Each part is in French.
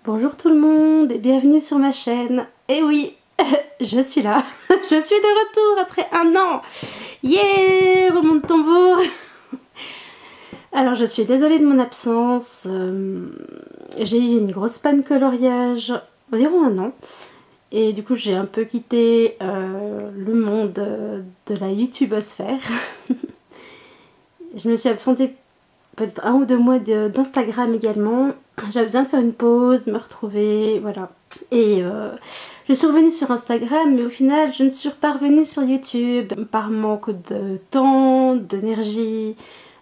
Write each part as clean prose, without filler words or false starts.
Bonjour tout le monde et bienvenue sur ma chaîne. Et oui, je suis là, je suis de retour après un an. Yeah, roulement de tambour. Alors je suis désolée de mon absence, j'ai eu une grosse panne coloriage environ un an. Et du coup j'ai un peu quitté le monde de la youtubosphère. Je me suis absentée peut-être 1 ou 2 mois d'Instagram également. J'avais besoin de faire une pause, me retrouver, voilà. Et je suis revenue sur Instagram, mais au final je ne suis pas revenue sur YouTube par manque de temps, d'énergie,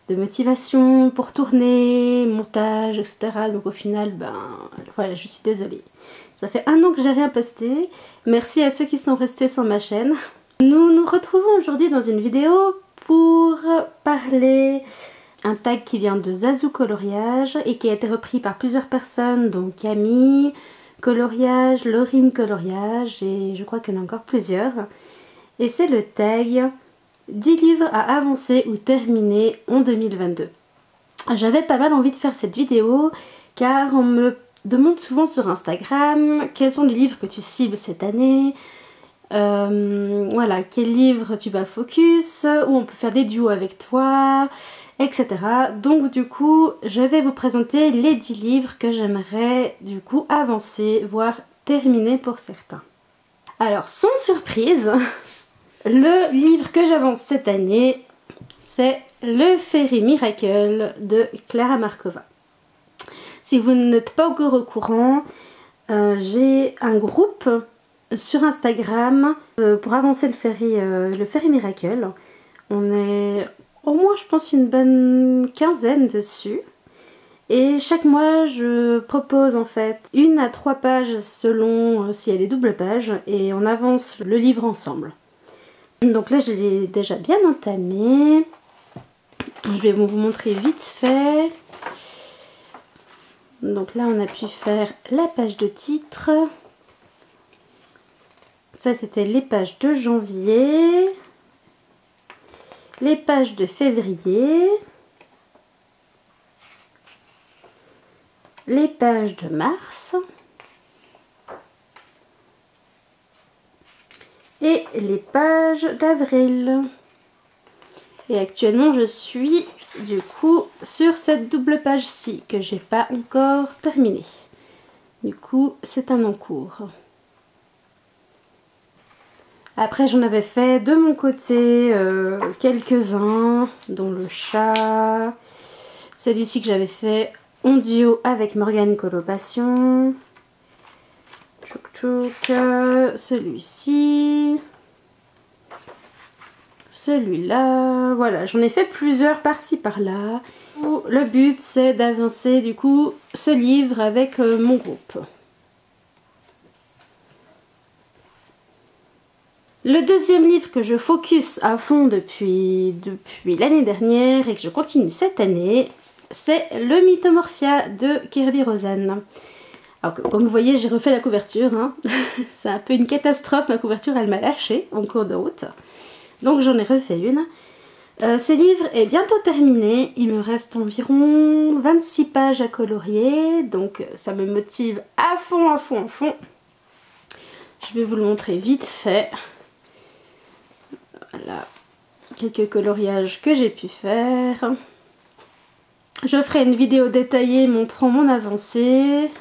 de motivation pour tourner, montage, etc. Donc au final, ben voilà, je suis désolée. Ça fait un an que j'ai rien posté. Merci à ceux qui sont restés sur ma chaîne. Nous nous retrouvons aujourd'hui dans une vidéo pour parler un tag qui vient de Zazou Coloriage et qui a été repris par plusieurs personnes, dont Camille Coloriage, Laurine Coloriage et je crois qu'il y en a encore plusieurs. Et c'est le tag 10 livres à avancer ou terminer en 2022. J'avais pas mal envie de faire cette vidéo car on me demande souvent sur Instagram quels sont les livres que tu cibles cette année, voilà, quel livre tu vas focus, où on peut faire des duos avec toi, etc. Donc du coup je vais vous présenter les 10 livres que j'aimerais du coup avancer, voire terminer pour certains. Alors sans surprise, le livre que j'avance cette année c'est Le Fairy Miracle de Clara Markova. Si vous n'êtes pas encore au courant, j'ai un groupe sur Instagram pour avancer le Fairy Miracle. On est au moins je pense une bonne quinzaine dessus. Et chaque mois je propose en fait 1 à 3 pages selon s'il y a des doubles pages et on avance le livre ensemble. Donc là je l'ai déjà bien entamé. Je vais vous montrer vite fait. Donc là on a pu faire la page de titre. Ça c'était les pages de janvier. Les pages de février. Les pages de mars. Et les pages d'avril. Et actuellement je suis du coup sur cette double page-ci que j'ai pas encore terminée. Du coup c'est un en cours. Après j'en avais fait de mon côté quelques-uns, dont le chat, celui-ci que j'avais fait en duo avec Morgane Colopassion, celui-ci, celui-là, voilà, j'en ai fait plusieurs par-ci par-là. Le but c'est d'avancer du coup ce livre avec mon groupe. Le deuxième livre que je focus à fond depuis l'année dernière et que je continue cette année, c'est Le Mythomorphia de Kirby Rosen. Alors comme vous voyez j'ai refait la couverture, hein. C'est un peu une catastrophe, ma couverture elle m'a lâché en cours de route. Donc j'en ai refait une. Ce livre est bientôt terminé, il me reste environ 26 pages à colorier, donc ça me motive à fond, à fond, à fond. Je vais vous le montrer vite fait. Voilà, quelques coloriages que j'ai pu faire. Je ferai une vidéo détaillée montrant mon avancée.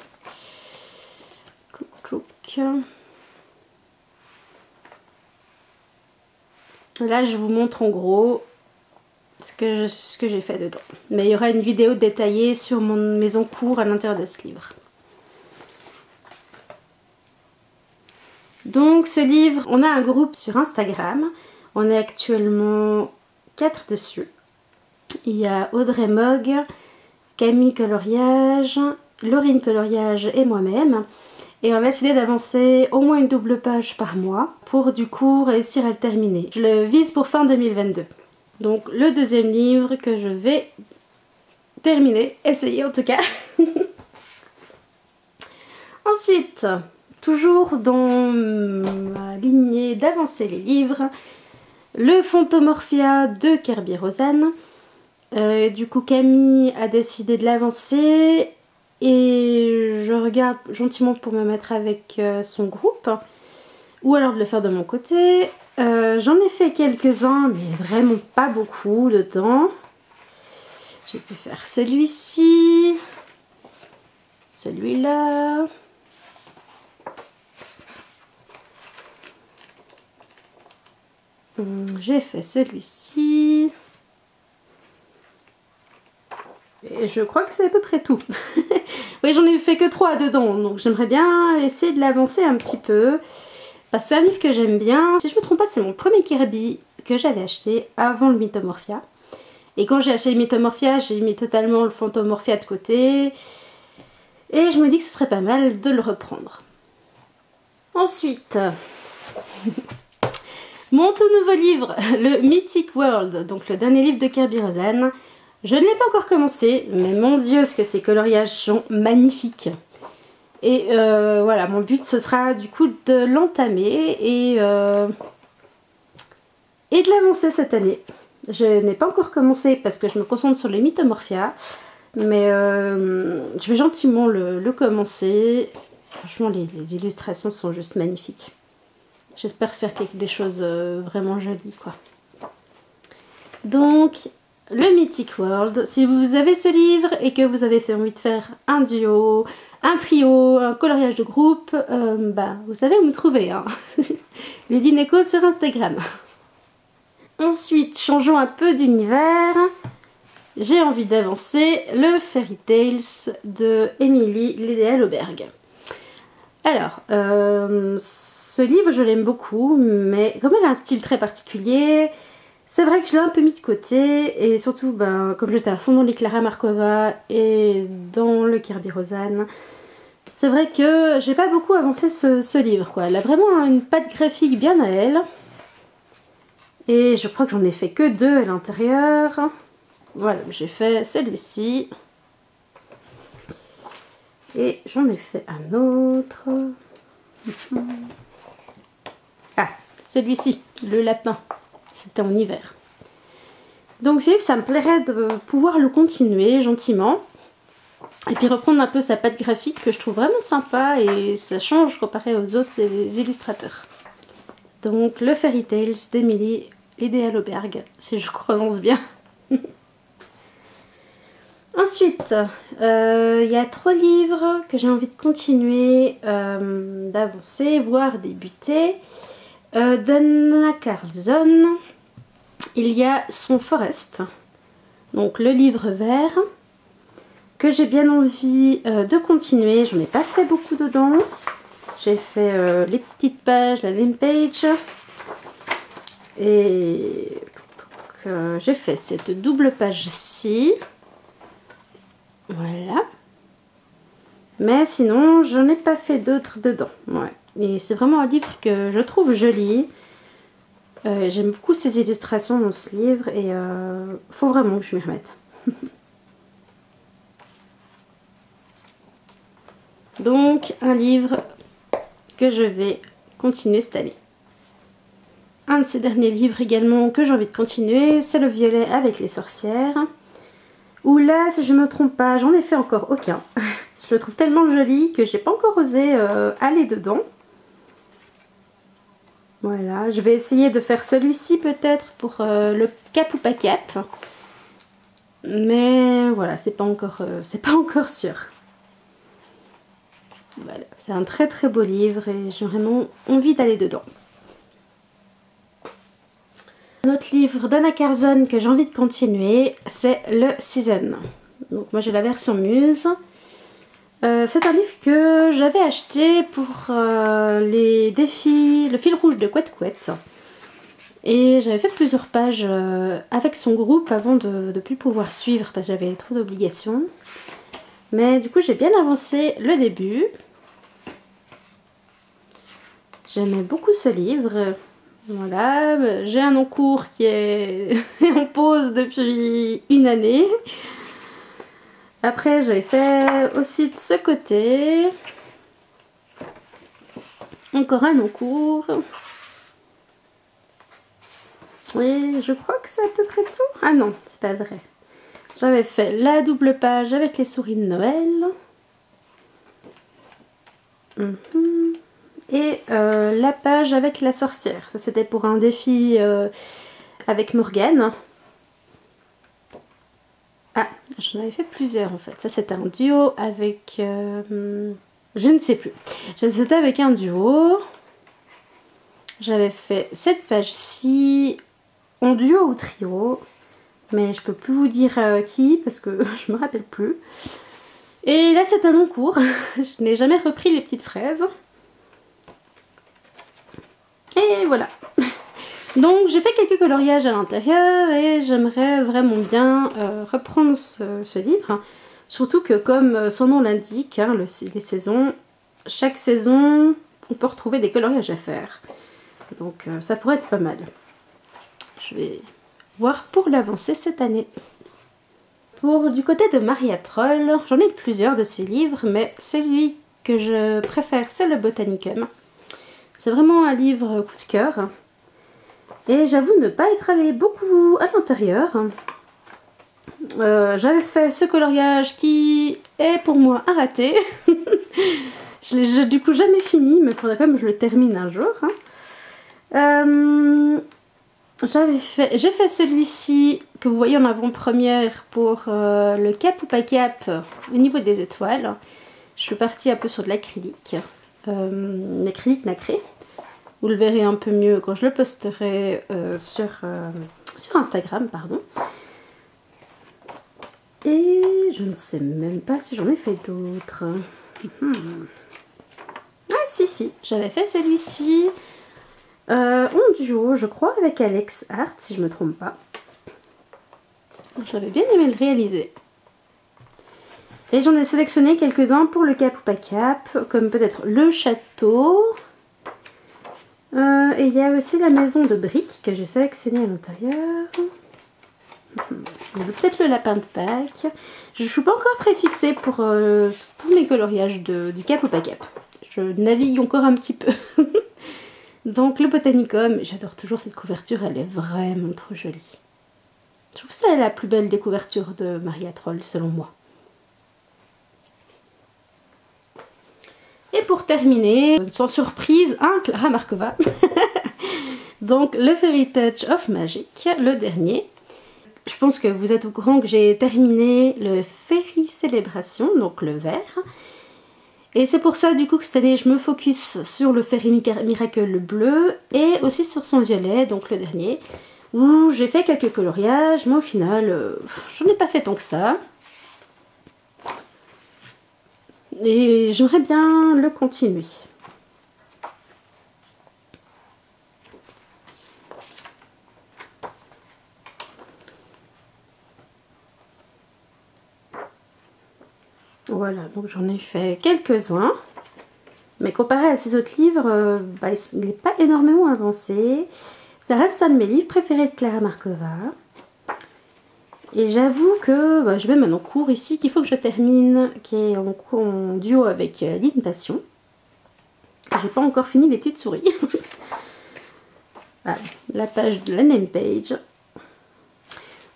Là je vous montre en gros ce que j'ai fait dedans. Mais il y aura une vidéo détaillée sur mes encours à l'intérieur de ce livre. Donc ce livre, on a un groupe sur Instagram. On est actuellement 4 dessus. Il y a Audrey Mogg, Camille Coloriage, Laurine Coloriage et moi-même. Et on a décidé d'avancer au moins une double page par mois pour du coup réussir à le terminer. Je le vise pour fin 2022. Donc le deuxième livre que je vais terminer, essayer en tout cas. Ensuite, toujours dans ma lignée d'avancer les livres, le Fantomorphia de Kerby Rosen. Du coup Camille a décidé de l'avancer et je regarde gentiment pour me mettre avec son groupe ou alors de le faire de mon côté. J'en ai fait quelques-uns mais vraiment pas beaucoup dedans. J'ai pu faire celui-ci, celui-là. J'ai fait celui-ci. Et je crois que c'est à peu près tout. Oui, j'en ai fait que 3 dedans, donc j'aimerais bien essayer de l'avancer un petit peu. Parce que c'est un livre que j'aime bien. Si je me trompe pas, c'est mon premier Kerby que j'avais acheté avant le Mythomorphia. Et quand j'ai acheté le Mythomorphia, j'ai mis totalement le Fantomorphia de côté. Et je me dis que ce serait pas mal de le reprendre. Ensuite, mon tout nouveau livre, le Mythic World, donc le dernier livre de Kerby Rosen. Je ne l'ai pas encore commencé, mais mon dieu, ce que ces coloriages sont magnifiques. Et voilà, mon but ce sera du coup de l'entamer et de l'avancer cette année. Je n'ai pas encore commencé parce que je me concentre sur les Mythomorphia, mais je vais gentiment le commencer. Franchement, les illustrations sont juste magnifiques. J'espère faire des choses vraiment jolies, quoi. Donc, le Mythic World, si vous avez ce livre et que vous avez fait envie de faire un duo, un trio, un coloriage de groupe, bah, vous savez où me trouver, hein. Lady Neko sur Instagram. Ensuite, changeons un peu d'univers. J'ai envie d'avancer le Fairy Tales de Emily Lédéa Auberg. Alors, ce livre, je l'aime beaucoup, mais comme elle a un style très particulier, c'est vrai que je l'ai un peu mis de côté, et surtout, ben, comme j'étais à fond dans les Clara Markova et dans le Kerby Rosen, c'est vrai que j'ai pas beaucoup avancé ce livre, quoi. Elle a vraiment une patte graphique bien à elle. Et je crois que j'en ai fait que 2 à l'intérieur. Voilà, j'ai fait celui-ci. Et j'en ai fait un autre. Ah, celui-ci, le lapin. C'était en hiver. Donc ça me plairait de pouvoir le continuer gentiment. Et puis reprendre un peu sa patte graphique que je trouve vraiment sympa. Et ça change comparé aux autres illustrateurs. Donc le Fairy Tales d'Emily Lédéa Auberg, si je prononce bien. Ensuite, il y a 3 livres que j'ai envie de continuer d'avancer, voire débuter. D'Anna Carlzon, il y a Son Forest, donc le livre vert, que j'ai bien envie de continuer. J'en ai pas fait beaucoup dedans. J'ai fait les petites pages, la name page. Et j'ai fait cette double page-ci. Voilà. Mais sinon, je n'ai pas fait d'autres dedans. Ouais. Et c'est vraiment un livre que je trouve joli. J'aime beaucoup ces illustrations dans ce livre et faut vraiment que je m'y remette. Donc, un livre que je vais continuer cette année. Un de ces derniers livres également que j'ai envie de continuer, c'est Le Violet avec les sorcières. Où là, si je ne me trompe pas, j'en ai fait encore aucun. Je le trouve tellement joli que j'ai pas encore osé aller dedans. Voilà, je vais essayer de faire celui-ci peut-être pour le cap ou pas cap. Mais voilà, c'est pas encore sûr. Voilà, c'est un très très beau livre et j'ai vraiment envie d'aller dedans. Un autre livre d'Anna Carlzon que j'ai envie de continuer, c'est le Season. Donc moi j'ai la version Muse. C'est un livre que j'avais acheté pour les défis, le fil rouge de Couette Couette. Et j'avais fait plusieurs pages avec son groupe avant de ne plus pouvoir suivre parce que j'avais trop d'obligations. Mais du coup j'ai bien avancé le début. J'aimais beaucoup ce livre. Voilà, j'ai un encours qui est en pause depuis une année. Après, j'avais fait aussi de ce côté. Encore un encours. Et je crois que c'est à peu près tout. Ah non, c'est pas vrai. J'avais fait la double page avec les souris de Noël. Et la page avec la sorcière. Ça c'était pour un défi avec Morgane. Ah, j'en avais fait plusieurs en fait. Ça c'était un duo avec... je ne sais plus. C'était avec un duo. J'avais fait cette page-ci en duo ou trio. Mais je peux plus vous dire qui parce que je me rappelle plus. Et là c'est un long cours. Je n'ai jamais repris les petites fraises. Et voilà. Donc j'ai fait quelques coloriages à l'intérieur et j'aimerais vraiment bien reprendre ce livre. Surtout que comme son nom l'indique, hein, les saisons, chaque saison on peut retrouver des coloriages à faire. Donc ça pourrait être pas mal. Je vais voir pour l'avancer cette année. Pour du côté de Maria Troll, j'en ai plusieurs de ces livres, mais celui que je préfère c'est le Botanicum. C'est vraiment un livre coup de cœur. Et j'avoue ne pas être allée beaucoup à l'intérieur. J'avais fait ce coloriage qui est pour moi un raté. Je l'ai du coup jamais fini, mais il faudrait quand même que je le termine un jour. J'ai fait celui-ci que vous voyez en avant-première pour le cap ou pas cap au niveau des étoiles. Je suis partie un peu sur de l'acrylique. L'acrylique nacré. Vous le verrez un peu mieux quand je le posterai sur Instagram, pardon. Et je ne sais même pas si j'en ai fait d'autres. Ah si, j'avais fait celui-ci en duo, je crois, avec Alex Art, si je ne me trompe pas. J'avais bien aimé le réaliser. Et j'en ai sélectionné quelques-uns pour le cap ou pas cap, comme peut-être le château. Et il y a aussi la maison de briques que j'ai sélectionnée à l'intérieur. Peut-être le lapin de Pâques. Je ne suis pas encore très fixée pour tous mes coloriages du cap ou pas cap. Je navigue encore un petit peu. Donc le Botanicum, j'adore toujours cette couverture, elle est vraiment trop jolie. Je trouve que c'est la plus belle des couvertures de Maria Troll selon moi. Et pour terminer, sans surprise, un Klara Markova. Donc le Fairy Touch of Magic, le dernier. Je pense que vous êtes au courant que j'ai terminé le Fairy Célébration, donc le vert. Et c'est pour ça du coup que cette année je me focus sur le Fairy Miracle le bleu et aussi sur son violet, donc le dernier. Où j'ai fait quelques coloriages, mais au final, j'en ai pas fait tant que ça. Et j'aimerais bien le continuer. Voilà, donc j'en ai fait quelques-uns. Mais comparé à ces autres livres, il n'est pas énormément avancé. Ça reste un de mes livres préférés de Klara Markova. Et j'avoue que j'ai même un cours ici qu'il faut que je termine, qui est en duo avec Lynn Passion. J'ai pas encore fini les petites souris. Voilà, la page de la name page.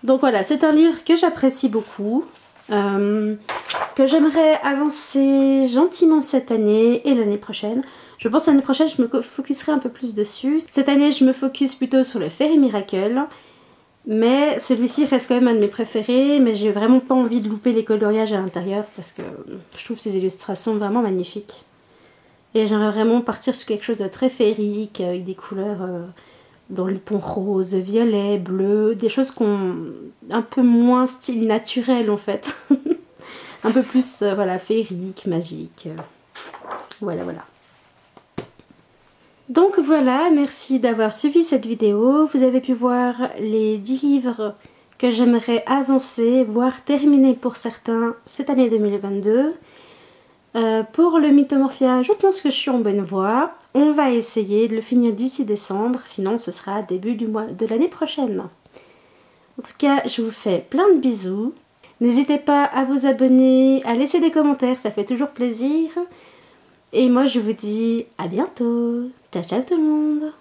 Donc voilà, c'est un livre que j'apprécie beaucoup, que j'aimerais avancer gentiment cette année et l'année prochaine. Je pense que l'année prochaine je me focuserai un peu plus dessus. Cette année je me focus plutôt sur le Fairy Miracle. Mais celui-ci reste quand même un de mes préférés, mais j'ai vraiment pas envie de louper les coloriages à l'intérieur parce que je trouve ces illustrations vraiment magnifiques. Et j'aimerais vraiment partir sur quelque chose de très féerique, avec des couleurs dans les tons rose, violet, bleu, des choses un peu moins style naturel en fait. Un peu plus voilà, féerique, magique. Voilà. Donc voilà, merci d'avoir suivi cette vidéo. Vous avez pu voir les 10 livres que j'aimerais avancer, voire terminer pour certains cette année 2022. Pour le Mythomorphia, je pense que je suis en bonne voie. On va essayer de le finir d'ici décembre, sinon ce sera début du mois de l'année prochaine. En tout cas, je vous fais plein de bisous. N'hésitez pas à vous abonner, à laisser des commentaires, ça fait toujours plaisir. Et moi je vous dis à bientôt. Ciao ciao tout le monde.